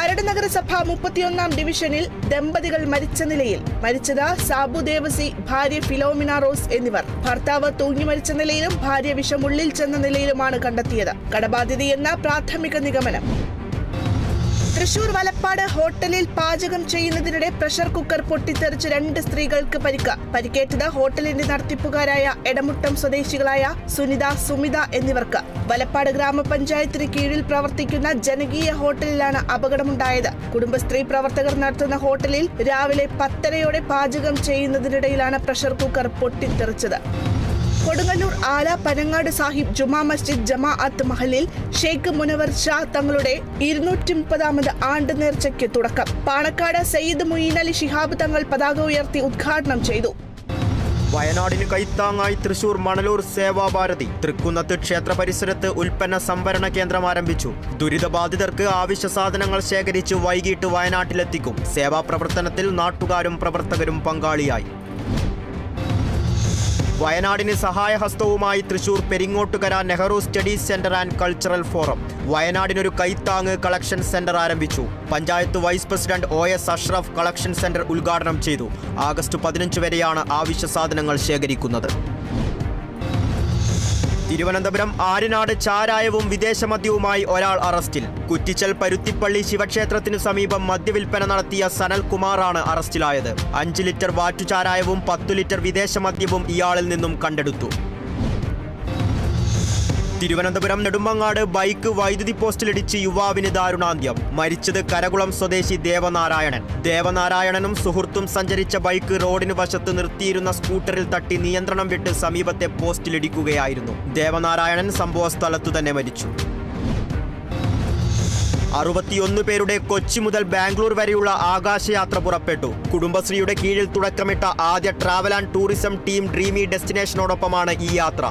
മരട് നഗരസഭ 31-ാം ഡിവിഷനിൽ ദമ്പതികൾ മരിച്ച നിലയിൽ. മരിച്ചത് സാബു ദേവസി, ഭാര്യ ഫിലോമിന റോസ് എന്നിവർ. ഭർത്താവ് തൂങ്ങി മരിച്ച നിലയിലും ഭാര്യ വിഷമുള്ളിൽ ചെന്ന നിലയിലുമാണ് കണ്ടെത്തിയത്. കടബാധ്യതയെന്ന പ്രാഥമിക നിഗമനം. തൃശൂർ വലപ്പാട് ഹോട്ടലിൽ പാചകം ചെയ്യുന്നതിനിടെ പ്രഷർ കുക്കർ പൊട്ടിത്തെറിച്ച് 2 സ്ത്രീകൾക്ക് പരിക്ക്. പരിക്കേറ്റത് ഹോട്ടലിന്റെ നടത്തിപ്പുകാരായ എടമുട്ടം സ്വദേശികളായ സുനിത, സുമിത എന്നിവർക്ക്. വലപ്പാട് ഗ്രാമപഞ്ചായത്തിന് കീഴിൽ പ്രവർത്തിക്കുന്ന ജനകീയ ഹോട്ടലിലാണ് അപകടമുണ്ടായത്. കുടുംബശ്രീ പ്രവർത്തകർ നടത്തുന്ന ഹോട്ടലിൽ രാവിലെ 10:30-യോടെ പാചകം ചെയ്യുന്നതിനിടയിലാണ് പ്രഷർ കുക്കർ പൊട്ടിത്തെറിച്ചത്. കൊടുങ്ങല്ലൂർ ആല പനങ്ങാട് സാഹിബ് ജുമാ മസ്ജിദ് ജമാഅത്ത് മഹലിൽ ഷെയ്ഖ് മുനവർ ഷാ തങ്ങളുടെ 230ാമത് ആണ്ട് നേർച്ചയ്ക്ക് തുടക്കം. പാണക്കാട് സയ്യിദ് മുഈൻ അലി ശിഹാബ് തങ്ങൾ പതാക ഉയർത്തി ഉദ്ഘാടനം ചെയ്തു. വയനാടിന് കൈത്താങ്ങായി തൃശൂർ മണലൂർ സേവാഭാരതി തൃക്കുന്നത്ത് ക്ഷേത്ര പരിസരത്ത് ഉൽപ്പന്ന സംഭരണ കേന്ദ്രം ആരംഭിച്ചു. ദുരിതബാധിതർക്ക് ആവശ്യ സാധനങ്ങൾ ശേഖരിച്ച് വൈകിട്ട് വയനാട്ടിലെത്തിക്കും. സേവാ പ്രവർത്തനത്തിൽ നാട്ടുകാരും പ്രവർത്തകരും പങ്കാളിയായി. വയനാടിന് സഹായഹസ്തവുമായി Thrissur Peringottukara Nehru studies centre and cultural forum. വയനാടിനൊരു കൈത്താങ്ങ് കളക്ഷൻ സെന്റർ ആരംഭിച്ചു. Panchayat vice president OS Ashraf collection centre ഉദ്ഘാടനം ചെയ്തു. ആഗസ്റ്റ് 15 വരെയാണ് ആവശ്യ സാധനങ്ങൾ ശേഖരിക്കുന്നത്. തിരുവനന്തപുരം ആര്യനാട് ചാരായവും വിദേശമദ്യവുമായി ഒരാൾ അറസ്റ്റിൽ. കുറ്റിച്ചൽ പരുത്തിപ്പള്ളി ശിവക്ഷേത്രത്തിനു സമീപം മദ്യവിൽപ്പന നടത്തിയ സനൽകുമാറാണ് അറസ്റ്റിലായത്. 5 ലിറ്റർ വാറ്റുചാരായവും 10 ലിറ്റർ വിദേശമദ്യവും ഇയാളിൽ നിന്നും കണ്ടെടുത്തു. തിരുവനന്തപുരം നെടുമങ്ങാട് ബൈക്ക് വൈദ്യുതി പോസ്റ്റിലിടിച്ച് യുവാവിന് ദാരുണാന്ത്യം. മരിച്ചത് കരകുളം സ്വദേശി ദേവനാരായണൻ. ദേവനാരായണനും സുഹൃത്തും സഞ്ചരിച്ച ബൈക്ക് റോഡിന് വശത്ത് നിർത്തിയിരുന്ന സ്കൂട്ടറിൽ തട്ടി നിയന്ത്രണം വിട്ട് സമീപത്തെ പോസ്റ്റിലിടിക്കുകയായിരുന്നു. ദേവനാരായണൻ സംഭവ സ്ഥലത്തു തന്നെ മരിച്ചു. 61 പേരുടെ കൊച്ചി മുതൽ ബാംഗ്ലൂർ വരെയുള്ള ആകാശയാത്ര പുറപ്പെട്ടു. കുടുംബശ്രീയുടെ കീഴിൽ തുടക്കമിട്ട ആദ്യ travel and tourism team dreamy ഡെസ്റ്റിനേഷനോടൊപ്പമാണ് ഈ യാത്ര.